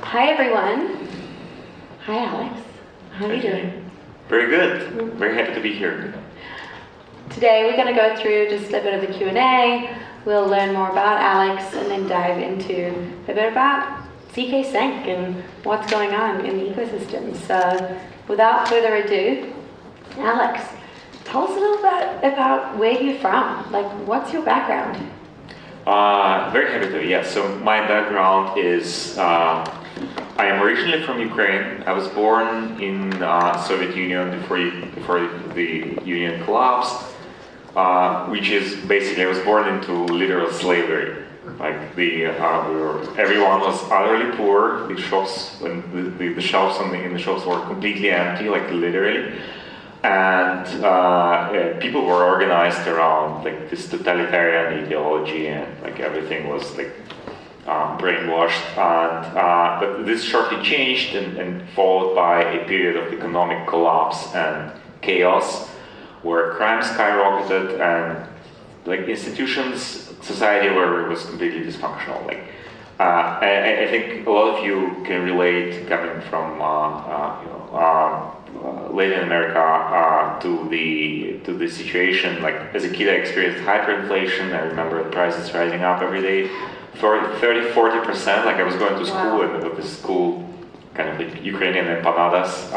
Hi everyone. Hi Alex. How are you doing? Very good. Very happy to be here. Today we're going to go through just a bit of a Q&A. We'll learn more about Alex and then dive into a bit about ZK Sync and what's going on in the ecosystem. So without further ado, Alex, tell us a little bit about where you're from. Like, what's your background? Very happy to. Yeah. So my background is I am originally from Ukraine. I was born in Soviet Union before the Union collapsed, which is basically I was born into literal slavery. Like everyone was utterly poor. The shops and the shelves in the shops were completely empty, like literally. And people were organized around like this totalitarian ideology, and like everything was like brainwashed. And but this shortly changed, and followed by a period of economic collapse and chaos, where crime skyrocketed and like institutions, society where it was completely dysfunctional. Like I think a lot of you can relate coming from Latin America to the situation. Like as a kid, I experienced hyperinflation. I remember the prices rising up every day, 30-40%. Like I was going to school, and with this school kind of like Ukrainian empanadas,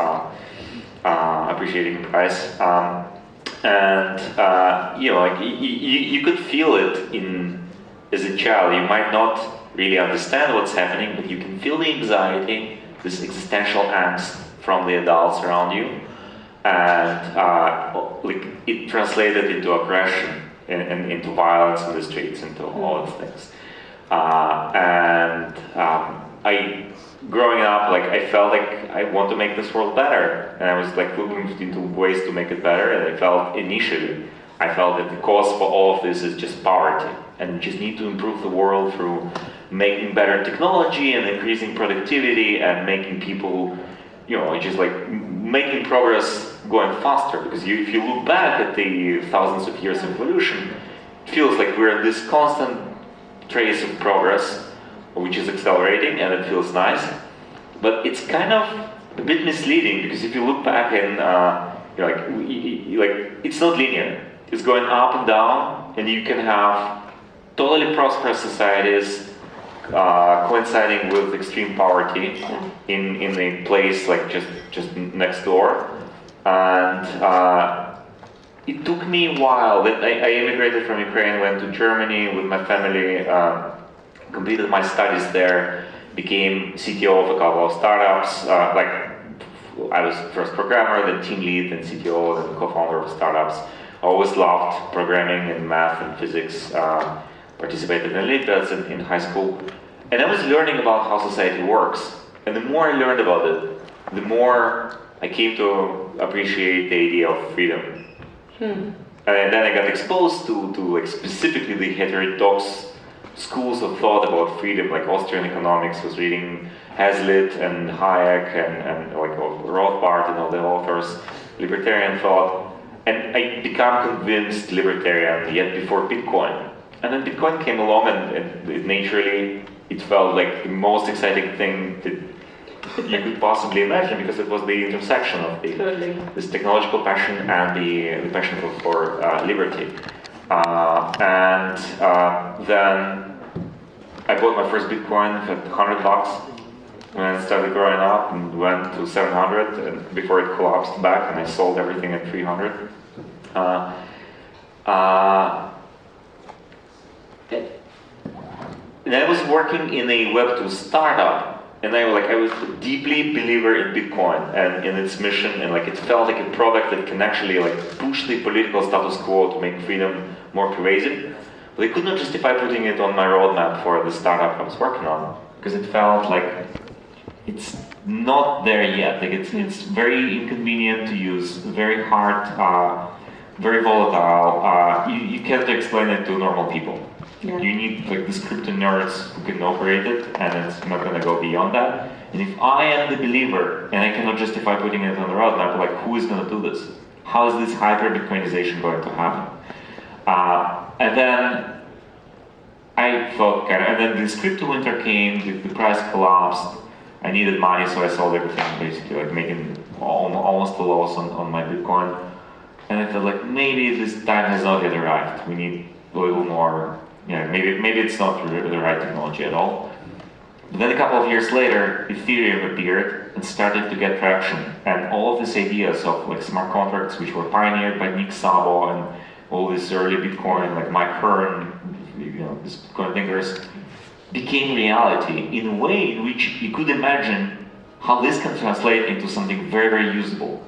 appreciating the price. And like you could feel it as a child. You might not really understand what's happening, but you can feel the anxiety, this existential angst from the adults around you, and like it translated into aggression and into violence in the streets, into all these things. Growing up, like I felt like I want to make this world better, and I was like looking into ways to make it better. And I felt that the cause for all of this is just poverty, and we just need to improve the world through making better technology and increasing productivity and making people, just like making progress going faster. Because if you look back at the thousands of years of evolution, it feels like we're in this constant trace of progress, which is accelerating, and it feels nice, but it's kind of a bit misleading, because if you look back and it's not linear. It's going up and down, and you can have totally prosperous societies coinciding with extreme poverty in a place like just next door. And it took me a while. I immigrated from Ukraine, went to Germany with my family, completed my studies there, became CTO of a couple of startups. I was first programmer, then team lead, then CTO, then co-founder of startups. I always loved programming and math and physics, participated in Olympiads in high school. And I was learning about how society works. And the more I learned about it, the more I came to appreciate the idea of freedom. And then I got exposed to like specifically the heterodox schools of thought about freedom. Like Austrian economics, was reading Hazlitt and Hayek and like Rothbard and all the authors, libertarian thought, and I became convinced libertarian yet before Bitcoin. And then Bitcoin came along, and it felt like the most exciting thing that you could possibly imagine, because it was the intersection of this technological passion and the passion for liberty. Then I bought my first Bitcoin for $100 when I started growing up, and went to 700, and before it collapsed back, and I sold everything at 300. And I was working in a Web2 startup, and I was a deeply believer in Bitcoin and in its mission, and like it felt like a product that can actually like push the political status quo to make freedom more pervasive. But I could not justify putting it on my roadmap for the startup I was working on, because it felt like it's not there yet. Like it's very inconvenient to use, very hard, very volatile. You can't explain it to normal people. Yeah. You need like these crypto nerds who can operate it, and it's not going to go beyond that. And if I am the believer and I cannot justify putting it on the roadmap, like who is going to do this? How is this hyper-Bitcoinization going to happen? And then I thought, and then this crypto winter came, the price collapsed. I needed money, so I sold everything, basically, like making almost a loss on my Bitcoin. And I felt like maybe this time has not yet arrived. We need a little more, maybe it's not the right technology at all. But then a couple of years later, Ethereum appeared and started to get traction. And all of these ideas of like smart contracts, which were pioneered by Nick Szabo and all these early Bitcoin, like Mike Hearn, these Bitcoin thinkers, became reality in a way in which you could imagine how this can translate into something very, very usable,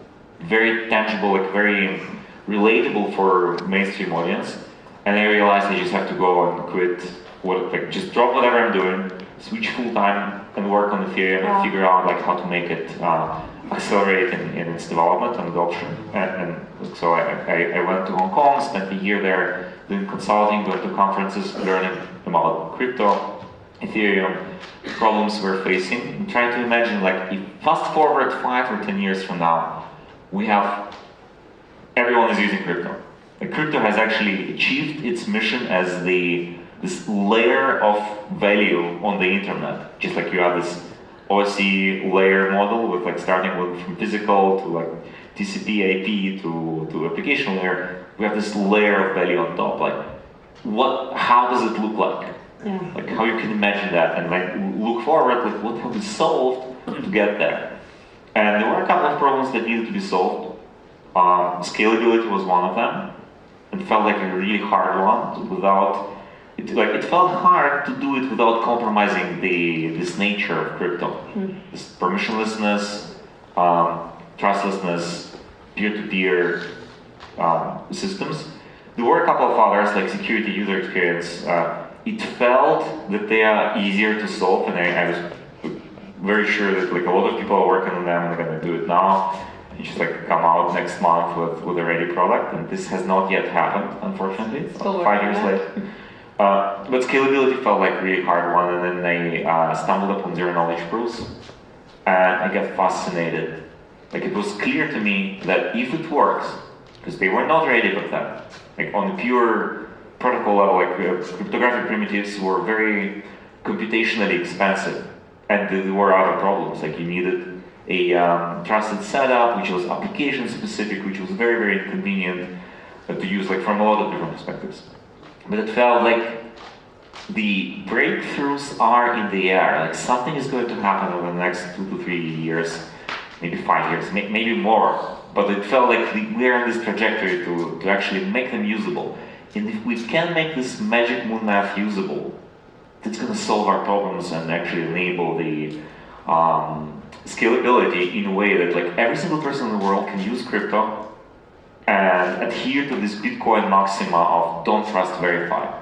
very tangible, like very relatable for mainstream audience. And I realized I just have to go and quit, just drop whatever I'm doing, switch full time and work on Ethereum and figure out like how to make it accelerate in its development and adoption. And so I went to Hong Kong, spent a year there doing consulting, going to conferences, learning about crypto, Ethereum, problems we're facing, and trying to imagine like if fast forward 5 or 10 years from now, everyone is using crypto. Like, crypto has actually achieved its mission as this layer of value on the internet. Just like you have this OSI layer model with like starting from physical to like TCP IP to application layer, we have this layer of value on top. Like, how does it look like? Yeah. Like how you can imagine that and like look forward, like what have we solved to get there? And there were a couple of problems that needed to be solved. Scalability was one of them. It felt like a really hard one it felt hard to do it without compromising this nature of crypto. This permissionlessness, trustlessness, peer-to-peer systems. There were a couple of others like security, user experience. It felt that they are easier to solve, and I was very sure that like a lot of people are working on them and they're going to do it now. You just like come out next month with a ready product, and this has not yet happened, unfortunately. 5 years later. But scalability felt like a really hard one, and then I stumbled upon zero knowledge proofs, and I got fascinated. Like, it was clear to me that if it works, because they were not ready with that, like on the pure protocol level, like cryptographic primitives were very computationally expensive, and there were other problems. Like, you needed a trusted setup, which was application specific, which was very, very inconvenient to use, like from a lot of different perspectives. But it felt like the breakthroughs are in the air. Like, something is going to happen over the next 2 to 3 years, maybe 5 years, maybe more. But it felt like we're on this trajectory to actually make them usable. And if we can make this magic moon math usable, that's going to solve our problems and actually enable the scalability in a way that like every single person in the world can use crypto and adhere to this Bitcoin maxima of don't trust, verify.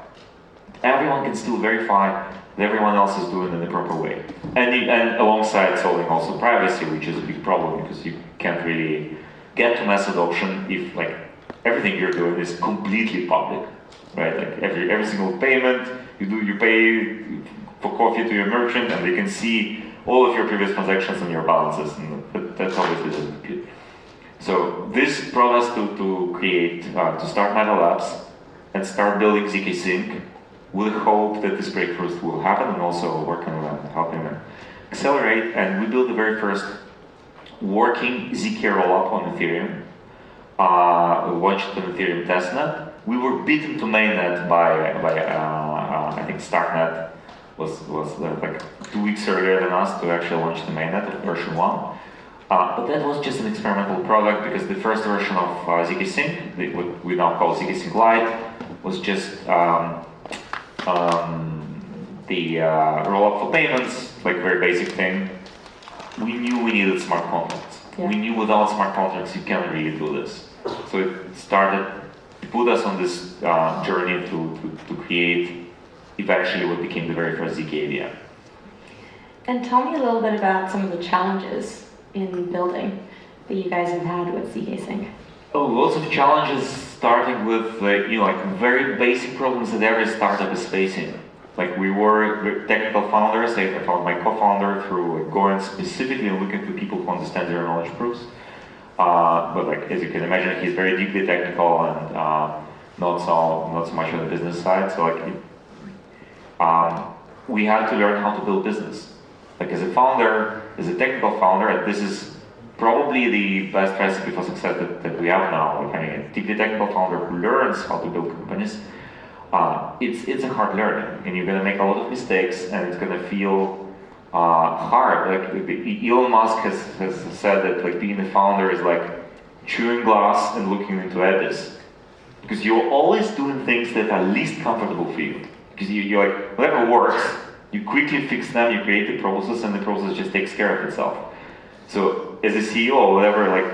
Everyone can still verify that everyone else is doing it in the proper way. And alongside solving also privacy, which is a big problem because you can't really get to mass adoption if like everything you're doing is completely public, right? Like every single payment you pay for coffee to your merchant, and they can see all of your previous transactions and your balances, and that's obviously doesn't good. So this brought us to create, to start Meta Labs and start building ZK Sync with hope that these breakthroughs will happen, and also working on them, helping them accelerate. And we built the very first working ZK rollup on Ethereum. We launched an Ethereum testnet. We were beaten to mainnet by I think Starknet was like 2 weeks earlier than us to actually launch the mainnet of version 1. But that was just an experimental product because the first version of ZK Sync, what we now call ZK Sync Lite, was just the rollup for payments, like very basic thing. We knew we needed smart contracts. Yeah. We knew without smart contracts you can't really do this. So it put us on this journey to create eventually what became the very first ZK AVM. And tell me a little bit about some of the challenges in building that you guys have had with ZK Sync. Oh, lots of challenges, starting with like very basic problems that every startup is facing. Like, we were technical founders. I found my co-founder through going specifically looking for people who understand zero knowledge proofs. But like, as you can imagine, he's very deeply technical, and not so much on the business side. So like we had to learn how to build business. Like as a founder, as a technical founder, this is probably the best recipe for success that we have now. Like having a deeply technical founder who learns how to build companies. It's a hard learning, and you're gonna make a lot of mistakes, and it's gonna feel hard. Like Elon Musk has said that like being a founder is like chewing glass and looking into abyss, because you're always doing things that are least comfortable for you. Because you're like, whatever works, you quickly fix them, you create the process, and the process just takes care of itself. So as a CEO, whatever like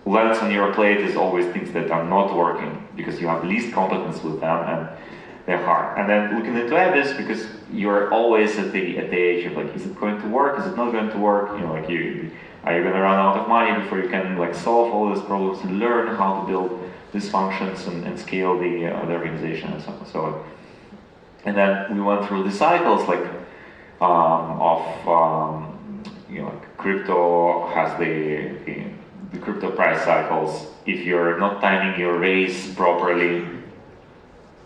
lands on your plate is always things that are not working because you have least competence with them and they're hard. And then looking into abyss because you're always at the age of like, is it going to work? Is it not going to work? You know, like are you going to run out of money before you can like solve all these problems and learn how to build these functions and scale the organization and so on. So, and then we went through the cycles like you know, like crypto has the crypto price cycles. If you're not timing your raise properly,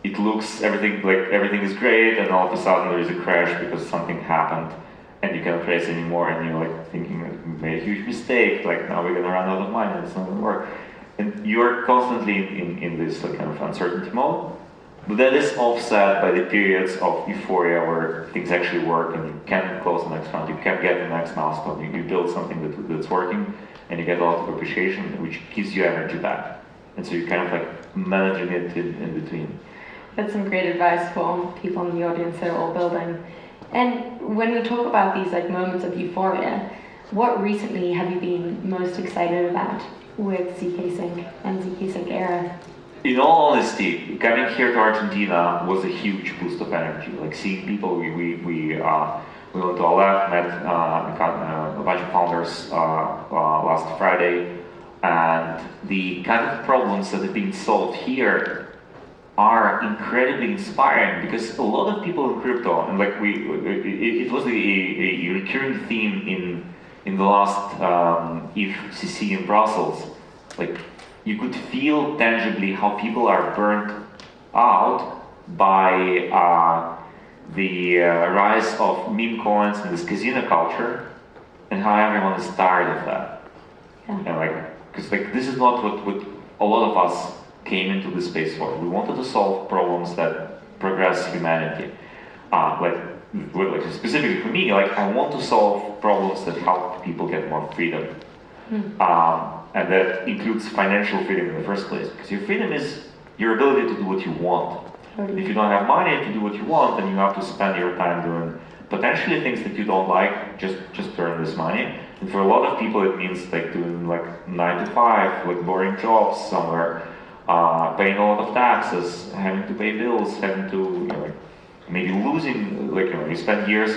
it looks everything is great, and all of a sudden there is a crash because something happened, and you cannot raise anymore, and you're like thinking you made a huge mistake. Like now we're gonna run out of money, and it's not gonna work. And you're constantly in this like, kind of uncertainty mode. But that is offset by the periods of euphoria where things actually work, and you can close the next round, you can get the next milestone, you build something that's working, and you get a lot of appreciation, which gives you energy back. And so you're kind of like managing it in between. That's some great advice for people in the audience that are all building. And when we talk about these like moments of euphoria, what recently have you been most excited about with ZK Sync and ZK Sync Era? In all honesty, coming here to Argentina was a huge boost of energy. Like seeing people, we went to Aleph, met a bunch of founders last Friday, and the kind of problems that are being solved here are incredibly inspiring because a lot of people in crypto, and like it was a recurring theme in the last ETHCC in Brussels, like. You could feel tangibly how people are burnt out by the rise of meme coins and this casino culture, and how everyone is tired of that. Yeah. And like, because like this is not what a lot of us came into this space for. We wanted to solve problems that progress humanity. Like specifically for me, like I want to solve problems that help people get more freedom. And that includes financial freedom in the first place, because your freedom is your ability to do what you want. If you don't have money to do what you want, then you have to spend your time doing potentially things that you don't like, just to earn this money. And for a lot of people, it means like doing like 9 to 5, like boring jobs somewhere, paying a lot of taxes, having to pay bills, having to like, maybe losing, like you spend years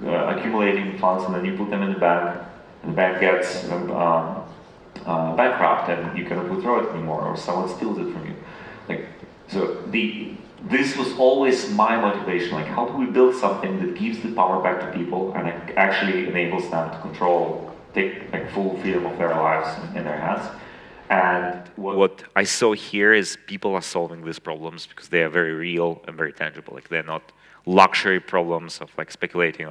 accumulating funds and then you put them in the bank, and the bank gets bankrupt and you cannot withdraw it anymore, or someone steals it from you. Like, so this was always my motivation. Like, how do we build something that gives the power back to people and actually enables them to take like full freedom of their lives in their hands? And what I saw here is people are solving these problems because they are very real and very tangible. Like, they're not luxury problems of like speculating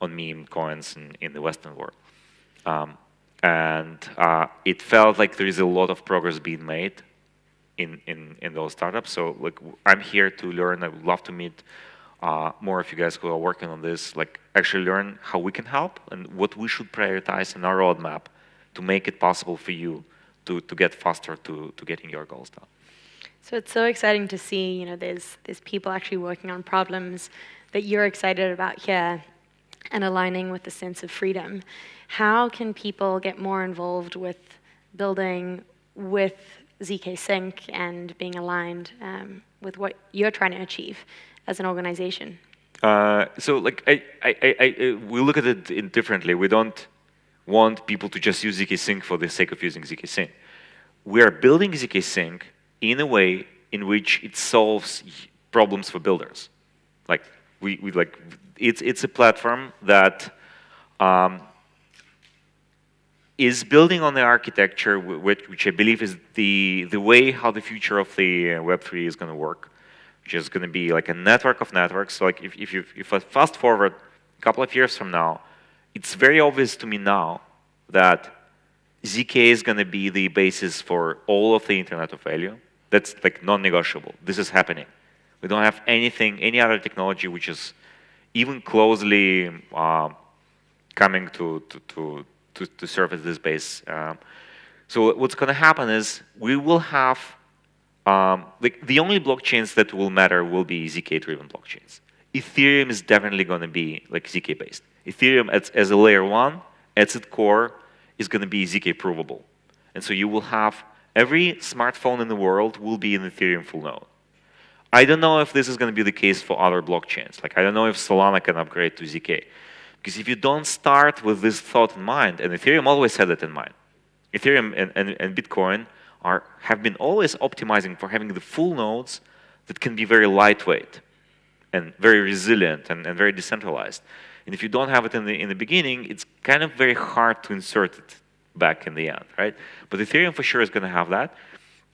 on meme coins in the Western world. And it felt like there is a lot of progress being made in those startups. So like I'm here to learn. I would love to meet more of you guys who are working on this. Like actually learn how we can help and what we should prioritize in our roadmap to make it possible for you to get faster to getting your goals done. So it's so exciting to see. There's people actually working on problems that you're excited about here, and aligning with the sense of freedom. How can people get more involved with building with ZK Sync and being aligned with what you're trying to achieve as an organization? So like we look at it differently. We don't want people to just use ZK Sync for the sake of using ZK Sync. We are building ZK Sync in a way in which it solves problems for builders. Like we it's a platform that is building on the architecture which I believe is the way how the future of the Web3 is going to work, which is going to be like a network of networks. So like if I fast forward a couple of years from now, it's very obvious to me now that ZK is going to be the basis for all of the Internet of Value. That's like non-negotiable. This is happening. We don't have any other technology which is even closely coming to serve as this base. So what's going to happen is we will have like the only blockchains that will matter will be ZK-driven blockchains. Ethereum is definitely going to be like ZK-based. Ethereum as a layer 1, at its core, is going to be ZK provable. And so you will have every smartphone in the world will be an Ethereum full node. I don't know if this is going to be the case for other blockchains. Like I don't know if Solana can upgrade to ZK. Because if you don't start with this thought in mind, and Ethereum always had it in mind, Ethereum and Bitcoin have been always optimizing for having the full nodes that can be very lightweight and very resilient and very decentralized. And if you don't have it in the beginning, it's kind of very hard to insert it back in the end, right? But Ethereum for sure is going to have that.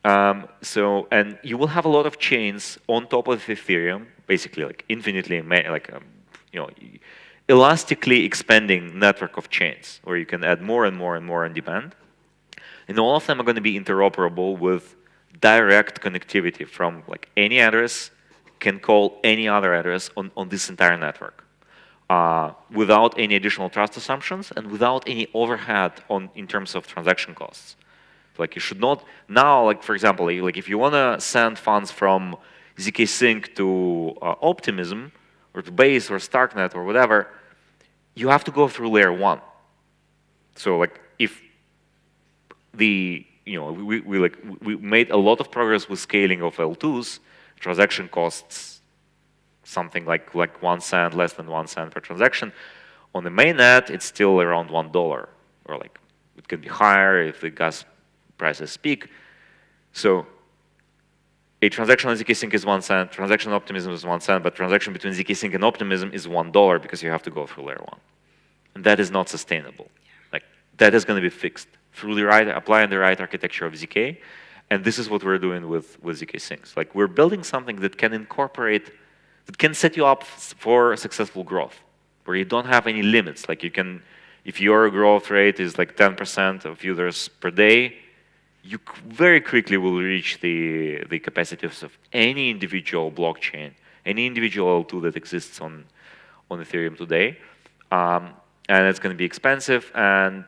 And you will have a lot of chains on top of Ethereum, basically like infinitely, elastically expanding network of chains, where you can add more and more and more on demand. And all of them are going to be interoperable with direct connectivity from like any address can call any other address on this entire network without any additional trust assumptions and without any overhead in terms of transaction costs. Like you should not now, like for example, like if you want to send funds from ZK Sync to Optimism or to Base or Starknet or whatever, you have to go through layer 1. So like if we made a lot of progress with scaling of L2s, transaction costs something like 1 cent, less than 1 cent per transaction. On the mainnet, it's still around $1, or like it can be higher if the gas prices peak. So a transaction on ZK Sync is 1 cent, transaction on Optimism is 1 cent, but transaction between ZK Sync and Optimism is $1 because you have to go through layer 1. And that is not sustainable. Like that is going to be fixed through applying the right architecture of ZK. And this is what we're doing with ZK Syncs. Like we're building something that can incorporate, that can set you up for successful growth, where you don't have any limits. Like you can, if your growth rate is like 10% of users per day, you very quickly will reach the capacities of any individual blockchain, any individual L2 that exists on Ethereum today. And it's going to be expensive, and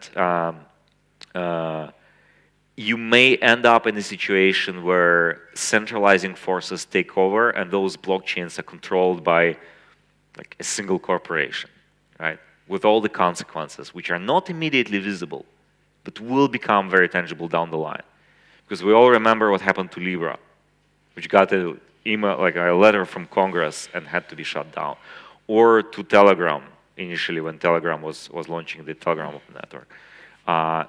you may end up in a situation where centralizing forces take over and those blockchains are controlled by like a single corporation, right? With all the consequences, which are not immediately visible, but will become very tangible down the line. Because we all remember what happened to Libra, which got an email, like a letter from Congress and had to be shut down. Or to Telegram, initially when Telegram was launching the Telegram open network.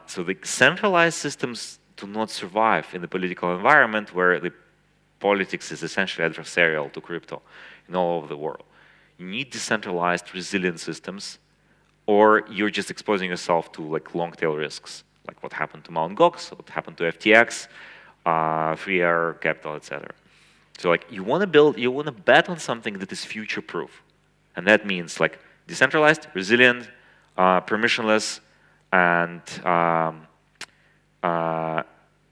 So the centralized systems do not survive in the political environment where the politics is essentially adversarial to crypto in all over the world. You need decentralized, resilient systems, or you're just exposing yourself to like long-tail risks, like what happened to Mt. Gox, what happened to FTX, 3R Capital, etc. So like you want to bet on something that is future-proof, and that means like decentralized, resilient, permissionless, and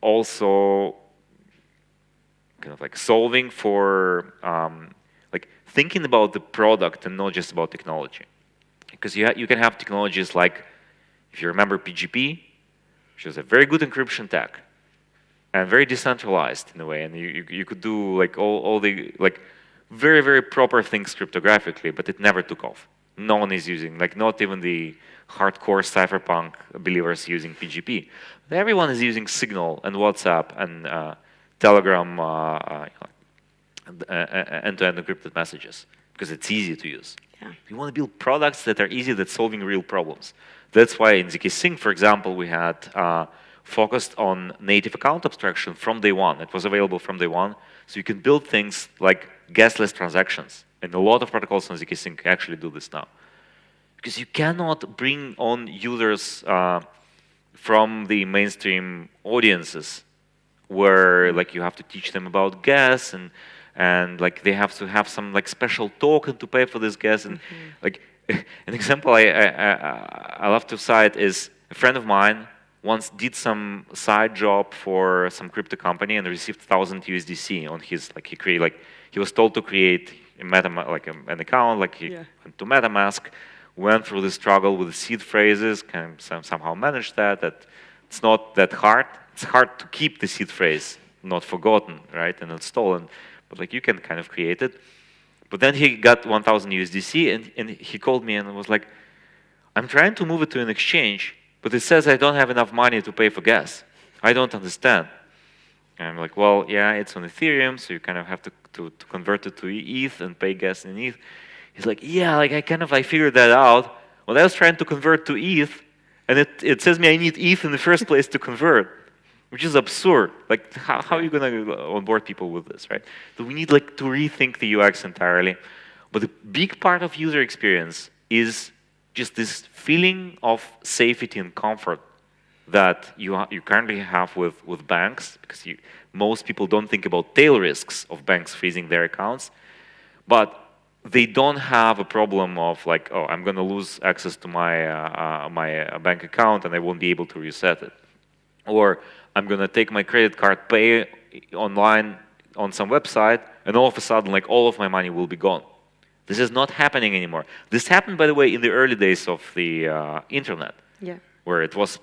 also kind of like solving for like thinking about the product and not just about technology. Because you can have technologies like, if you remember PGP, which is a very good encryption tech and very decentralized in a way, and you could do like all the like very, very proper things cryptographically, but it never took off. No one is using, like not even the hardcore cypherpunk believers using PGP. Everyone is using Signal and WhatsApp and Telegram end-to-end encrypted messages because it's easy to use. Yeah. We want to build products that are easy, that's solving real problems. That's why in ZK Sync, for example, we had focused on native account abstraction from day one. It was available from day one. So you can build things like gasless transactions. And a lot of protocols on ZK Sync actually do this now. Because you cannot bring on users from the mainstream audiences, where like you have to teach them about gas and like they have to have some like special token to pay for this gas and like an example I love to cite is a friend of mine once did some side job for some crypto company and received 1,000 USDC on his like he was told to create a an account like he went to MetaMask, went through the struggle with the seed phrases, kind of somehow managed that it's not that hard. It's hard to keep the seed phrase not forgotten, right, and not stolen, but like you can kind of create it. But then he got 1,000 USDC and he called me and was like, I'm trying to move it to an exchange, but it says I don't have enough money to pay for gas. I don't understand. And I'm like, well, yeah, it's on Ethereum, so you kind of have to convert it to ETH and pay gas in ETH. He's like, yeah, like I figured that out. Well, I was trying to convert to ETH, and it says me I need ETH in the first place to convert, which is absurd. Like, how are you going to onboard people with this, right? So we need like to rethink the UX entirely. But the big part of user experience is just this feeling of safety and comfort that you currently have with banks, because most people don't think about tail risks of banks freezing their accounts, but they don't have a problem of like, oh, I'm going to lose access to my bank account and I won't be able to reset it, or I'm going to take my credit card, pay online on some website, and all of a sudden, like all of my money will be gone. This is not happening anymore. This happened, by the way, in the early days of the internet, where it was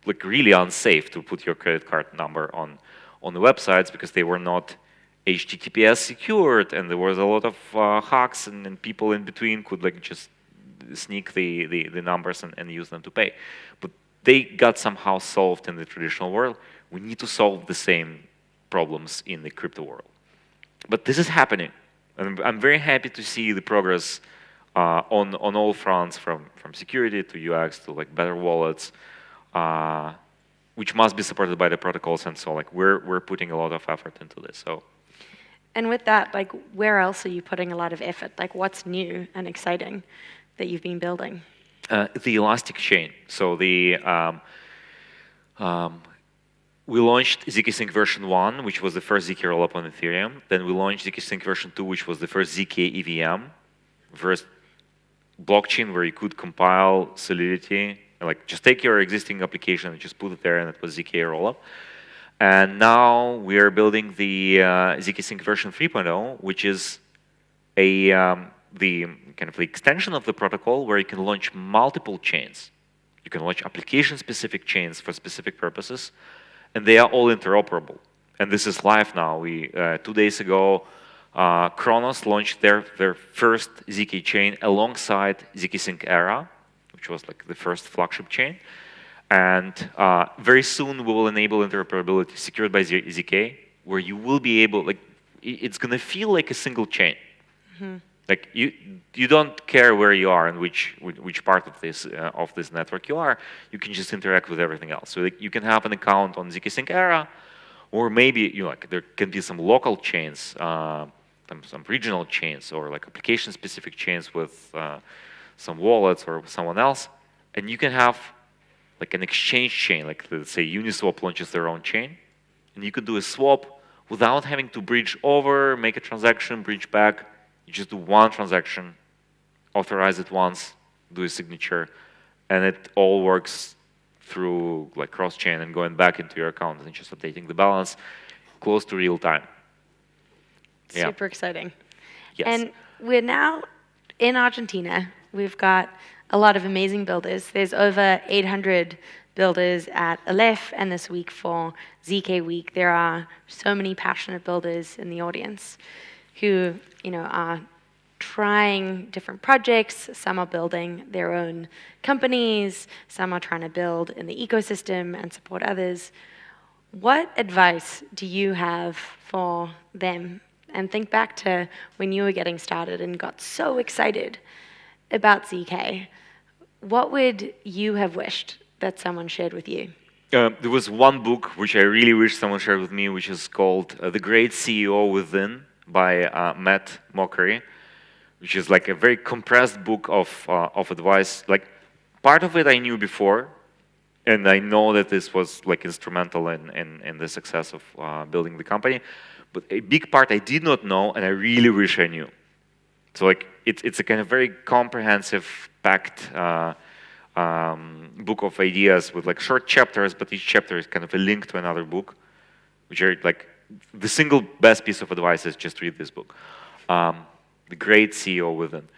like really unsafe to put your credit card number on the websites because they were not HTTPS secured, and there was a lot of hacks, and people in between could like just sneak the numbers and use them to pay. But they got somehow solved in the traditional world. We need to solve the same problems in the crypto world. But this is happening, and I'm very happy to see the progress on all fronts, from security to UX to like better wallets, which must be supported by the protocols, and so like we're putting a lot of effort into this. So. And with that, like, where else are you putting a lot of effort? Like, what's new and exciting that you've been building? The Elastic Chain. So we launched zk-Sync version 1, which was the first ZK rollup on Ethereum. Then we launched zk-Sync version 2, which was the first ZK EVM, first blockchain where you could compile Solidity, like just take your existing application and just put it there, and it was ZK rollup. And now we are building the zk-Sync version 3.0, which is the kind of the extension of the protocol where you can launch multiple chains. You can launch application-specific chains for specific purposes, and they are all interoperable. And this is live now. 2 days ago, Kronos launched their first ZK chain alongside zk-Sync Era, which was like the first flagship chain. And very soon we will enable interoperability secured by ZK, where you will be able, like, it's going to feel like a single chain. Like you don't care where you are and which part of this network you are. You can just interact with everything else. So like, you can have an account on zk-Sync Era, or maybe like there can be some local chains, some regional chains, or like application-specific chains with some wallets or someone else, and you can have like an exchange chain, like let's say Uniswap launches their own chain, and you can do a swap without having to bridge over, make a transaction, bridge back. You just do one transaction, authorize it once, do a signature, and it all works through like cross-chain and going back into your account and just updating the balance close to real time. Super exciting. Yes. And we're now in Argentina. We've got a lot of amazing builders. There's over 800 builders at Aleph, and this week for ZK Week, there are so many passionate builders in the audience who, are trying different projects. Some are building their own companies. Some are trying to build in the ecosystem and support others. What advice do you have for them? And think back to when you were getting started and got so excited about ZK. What would you have wished that someone shared with you? There was one book which I really wish someone shared with me, which is called The Great CEO Within by Matt Mockery, which is like a very compressed book of advice. Like part of it I knew before, and I know that this was like instrumental in the success of building the company. But a big part I did not know, and I really wish I knew. So like it's a kind of very comprehensive, packed book of ideas with like short chapters, but each chapter is kind of a link to another book, which are like the single best piece of advice is just read this book. The Great CEO Within.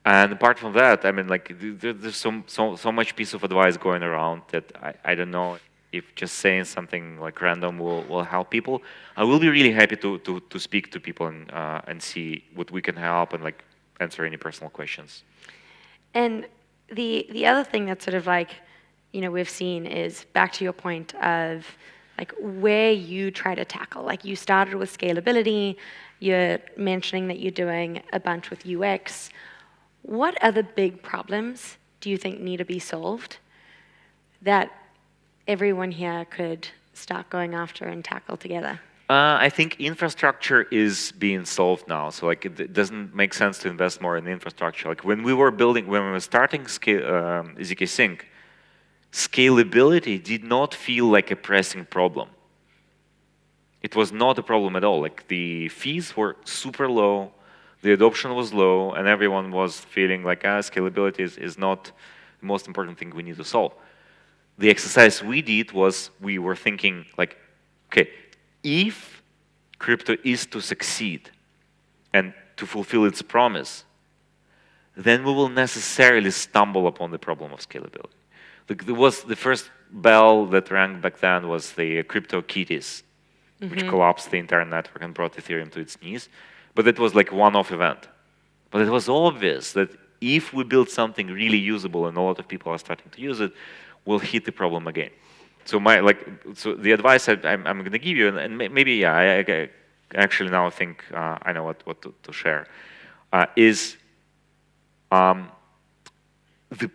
And apart from that, I mean, like there's so much piece of advice going around that I don't know if just saying something like random will help people. I will be really happy to speak to people and see what we can help and like answer any personal questions. And the other thing that's sort of like, we've seen is back to your point of like where you try to tackle. Like you started with scalability, you're mentioning that you're doing a bunch with UX. What other big problems do you think need to be solved that everyone here could start going after and tackle together? I think infrastructure is being solved now. So like it doesn't make sense to invest more in infrastructure. Like when we were starting ZK Sync, scalability did not feel like a pressing problem. It was not a problem at all. Like the fees were super low, the adoption was low, and everyone was feeling like scalability is not the most important thing we need to solve. The exercise we did was we were thinking like, okay, if crypto is to succeed and to fulfill its promise, then we will necessarily stumble upon the problem of scalability. The first bell that rang back then was the crypto kitties, which collapsed the entire network and brought Ethereum to its knees. But it was like one-off event. But it was obvious that if we build something really usable and a lot of people are starting to use it, we'll hit the problem again. So the advice I'm going to give you, and maybe I actually now think I know what to share, is the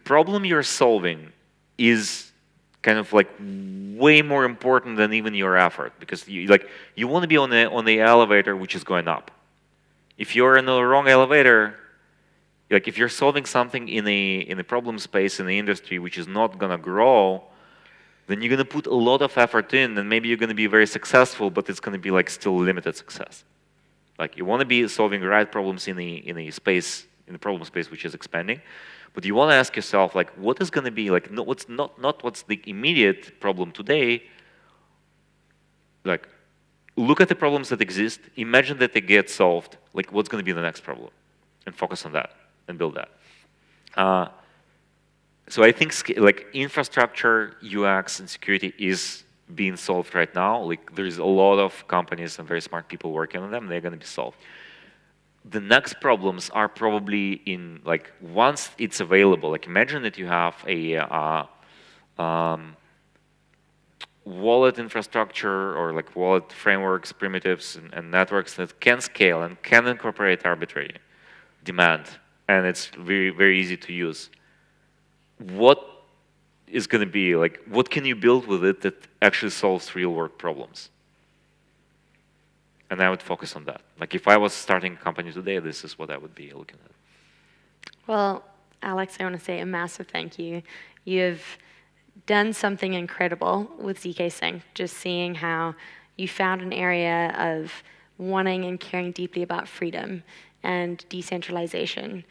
problem you're solving is kind of like way more important than even your effort, because you want to be on the elevator which is going up. If you're in the wrong elevator, like if you're solving something in a problem space in the industry which is not gonna grow, then you're gonna put a lot of effort in, and maybe you're gonna be very successful, but it's gonna be like still limited success. Like you want to be solving the right problems in the problem space which is expanding, but you want to ask yourself like, what is going to be like? What's the immediate problem today? Like, look at the problems that exist. Imagine that they get solved. Like, what's going to be the next problem, and focus on that and build that. So I think like infrastructure, UX, and security is being solved right now. Like there's a lot of companies and very smart people working on them. They're going to be solved. The next problems are probably in like once it's available. Like imagine that you have a wallet infrastructure or like wallet frameworks, primitives, and networks that can scale and can incorporate arbitrary demand, and it's very, very easy to use. What is going to be like, what can you build with it that actually solves real world problems? And I would focus on that. Like if I was starting a company today, this is what I would be looking at. Well, Alex, I want to say a massive thank you. You've done something incredible with ZK Sync, just seeing how you found an area of wanting and caring deeply about freedom and decentralization,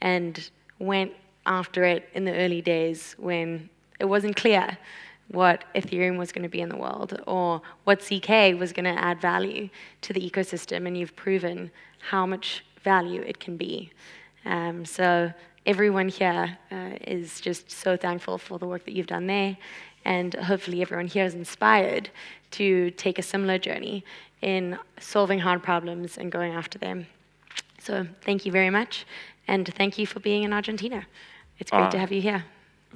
and went after it in the early days when it wasn't clear what Ethereum was going to be in the world or what ZK was going to add value to the ecosystem, and you've proven how much value it can be. So everyone here is just so thankful for the work that you've done there, and hopefully everyone here is inspired to take a similar journey in solving hard problems and going after them. So thank you very much, and thank you for being in Argentina. It's great to have you here.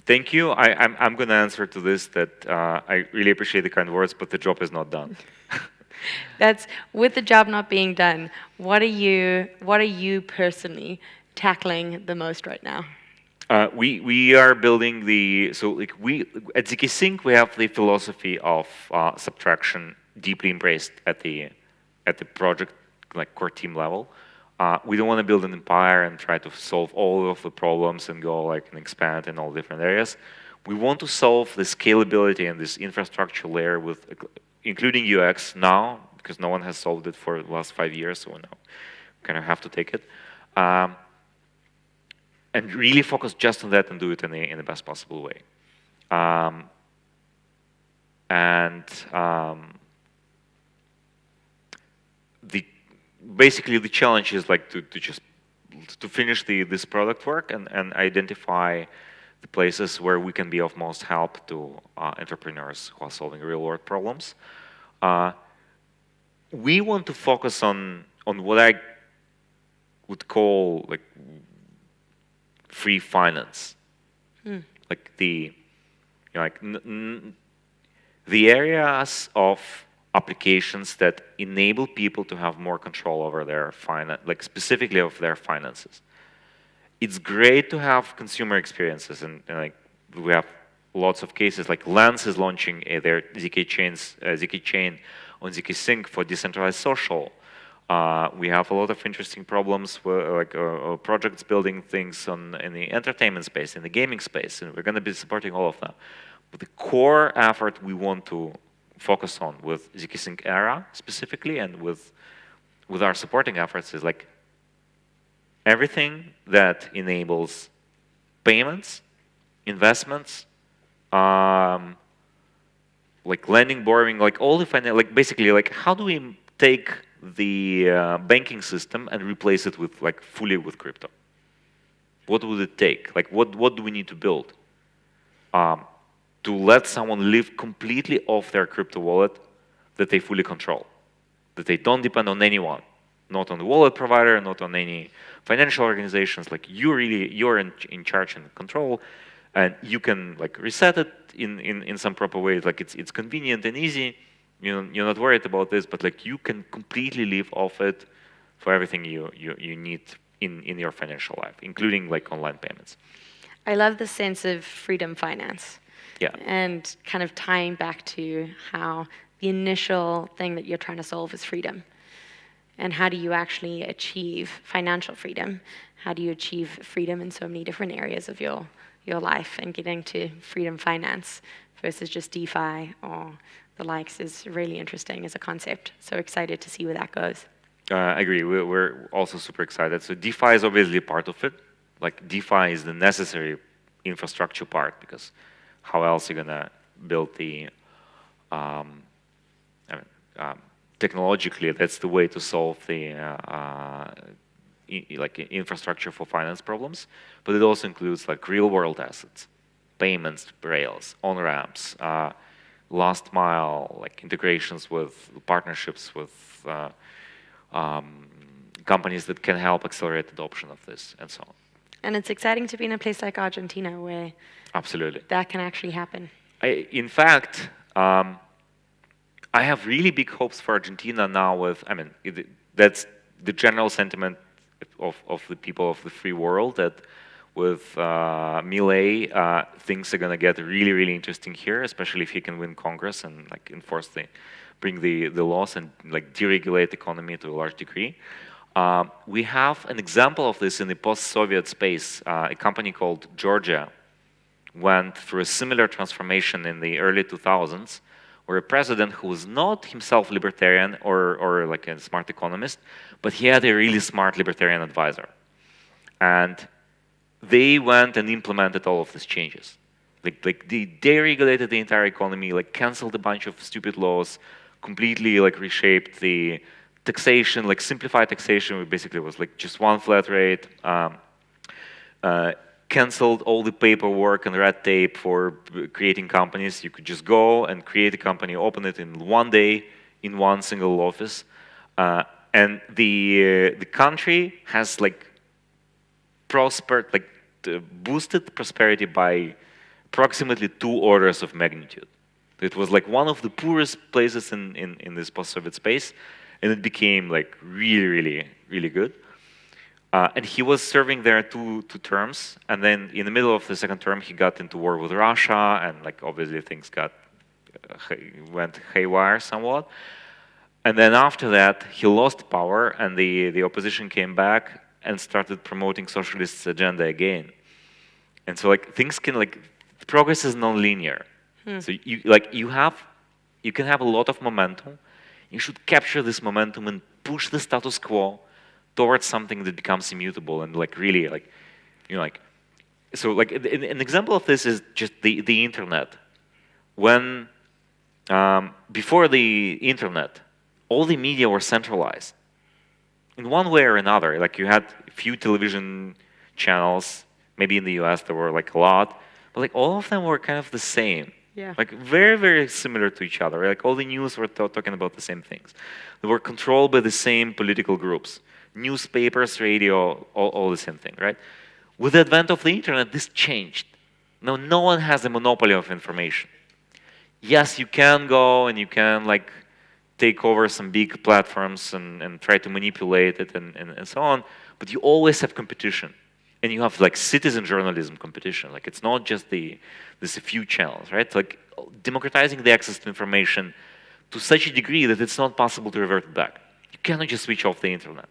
Thank you. I'm going to answer to this that I really appreciate the kind words, but the job is not done. That's with the job not being done. What are you personally tackling the most right now? We are building we at ZK Sync we have the philosophy of subtraction deeply embraced at the project like core team level. We don't want to build an empire and try to solve all of the problems and go like and expand in all different areas. we want to solve the scalability and this infrastructure layer with, including UX now, because no one has solved it for the last 5 years, so now kind of have to take it. And really focus just on that and do it in the best possible way. Basically the challenge is like to just to finish this product work and identify the places where we can be of most help to entrepreneurs who are solving real world problems. We want to focus on what I would call like free finance, like the areas of applications that enable people to have more control over their finance, like specifically of their finances. It's great to have consumer experiences, and like we have lots of cases. Like Lens is launching their ZK chain on ZK Sync for decentralized social. We have a lot of interesting problems with projects building things in the entertainment space, in the gaming space, and we're going to be supporting all of them. But the core effort we want to focus on with ZK Sync Era specifically, and with our supporting efforts, is like everything that enables payments, investments, like lending, borrowing, like all the like basically like how do we take the banking system and replace it with like fully with crypto? What would it take? Like what do we need to build to let someone live completely off their crypto wallet that they fully control, that they don't depend on anyone, not on the wallet provider, not on any financial organizations. Like you're in charge and control, and you can like reset it in some proper way. Like it's convenient and easy. You're not worried about this, but like you can completely live off it for everything you need in your financial life, including like online payments. I love the sense of freedom finance. Yeah. And kind of tying back to how the initial thing that you're trying to solve is freedom. And how do you actually achieve financial freedom? How do you achieve freedom in so many different areas of your life? And getting to freedom finance versus just DeFi or the likes is really interesting as a concept. So excited to see where that goes. I agree. We're also super excited. So DeFi is obviously part of it. Like DeFi is the necessary infrastructure part, because how else are you gonna build the technologically, that's the way to solve the like infrastructure for finance problems. But it also includes like real world assets, payments, rails, on ramps, last mile, like integrations with partnerships with companies that can help accelerate adoption of this, and so on. And it's exciting to be in a place like Argentina where Absolutely that can actually happen. In fact, I have really big hopes for Argentina now. That's the general sentiment of the people of the free world, that with Milei, things are going to get really, really interesting here, especially if he can win Congress and like bring the laws and like deregulate the economy to a large degree. We have an example of this in the post-Soviet space. A company called Georgia went through a similar transformation in the early 2000s, where a president who was not himself libertarian or like a smart economist, but he had a really smart libertarian advisor. And they went and implemented all of these changes. Like they deregulated the entire economy, like canceled a bunch of stupid laws, completely like reshaped the taxation, like simplified taxation, which basically was like just one flat rate, canceled all the paperwork and red tape for creating companies. You could just go and create a company, open it in one day in one single office, and the country has like prospered, like boosted prosperity by approximately 2 orders of magnitude. It was like one of the poorest places in this post-Soviet space, and it became like really, really, really good. And he was serving there two terms, and then in the middle of the second term, he got into war with Russia, and like obviously things went haywire somewhat. And then after that, he lost power, and the opposition came back and started promoting socialist agenda again. And so like things can like the progress is non-linear. So you can have a lot of momentum. You should capture this momentum and push the status quo towards something that becomes immutable and like really like, like, so like an example of this is just the internet. When before the internet, all the media were centralized in one way or another. Like you had a few television channels, maybe in the US there were like a lot, but like all of them were kind of the same. Yeah. Like very, very similar to each other. Like all the news were talking about the same things. They were controlled by the same political groups. Newspapers, radio, all the same thing, right? With the advent of the internet, this changed. Now no one has a monopoly of information. Yes, you can go and you can like take over some big platforms and try to manipulate it and so on, but you always have competition. And you have like citizen journalism competition. Like it's not just this few channels, right? Like democratizing the access to information to such a degree that it's not possible to revert back. You cannot just switch off the internet.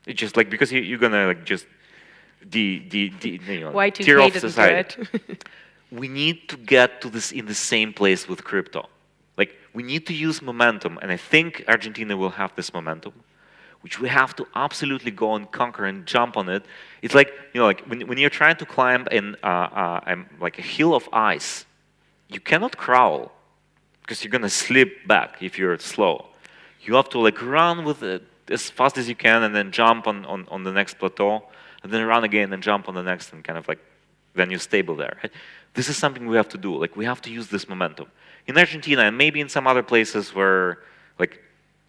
It's just like because you're gonna like just Y2K tear off didn't society. do it. We need to get to this in the same place with crypto. Like we need to use momentum, and I think Argentina will have this momentum, which we have to absolutely go and conquer and jump on it. It's like like when you're trying to climb like a hill of ice, you cannot crawl because you're gonna slip back if you're slow. You have to like run with it as fast as you can, and then jump on the next plateau, and then run again and jump on the next, and kind of like then you're stable there. Right? This is something we have to do. Like we have to use this momentum in Argentina and maybe in some other places where like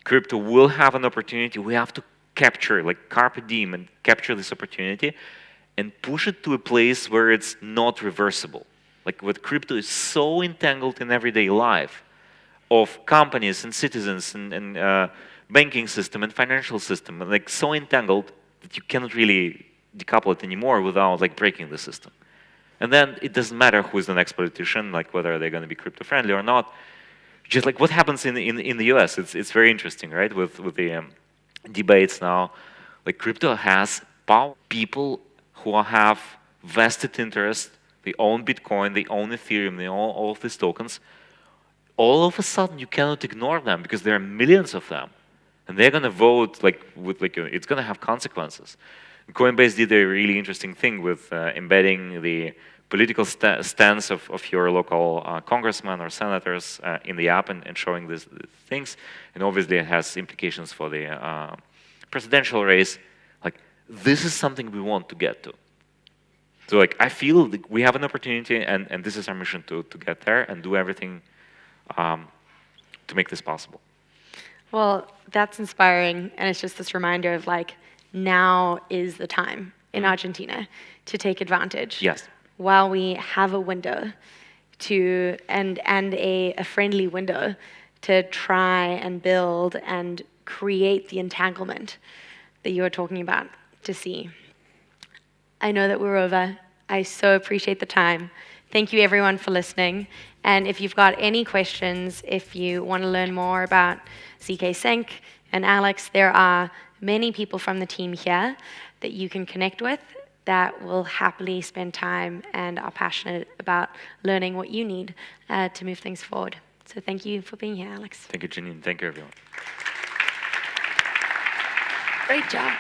crypto will have an opportunity. We have to capture, like carpe diem, and capture this opportunity and push it to a place where it's not reversible. Like what crypto is so entangled in everyday life of companies and citizens and banking system and financial system, and like so entangled that you cannot really decouple it anymore without like breaking the system. And then it doesn't matter who is the next politician, like whether they're going to be crypto friendly or not. Just like what happens in the US, it's very interesting, right? With the debates now, like crypto has power. People who have vested interest, they own Bitcoin, they own Ethereum, they own all of these tokens. All of a sudden, you cannot ignore them because there are millions of them, and they're gonna vote like with like it's gonna have consequences. Coinbase did a really interesting thing with embedding the political stance of your local congressman or senators in the app and showing these things. And obviously it has implications for the presidential race. Like this is something we want to get to. So like I feel like we have an opportunity, and this is our mission to get there and do everything to make this possible. Well, that's inspiring, and it's just this reminder of like, now is the time in Argentina to take advantage. Yes. While we have a window to and a friendly window to try and build and create the entanglement that you were talking about to see. I know that we're over. I so appreciate the time. Thank you everyone for listening. And if you've got any questions, if you want to learn more about ZK Sync and Alex, there are many people from the team here that you can connect with that will happily spend time and are passionate about learning what you need to move things forward. So thank you for being here, Alex. Thank you, Janine. Thank you, everyone. Great job.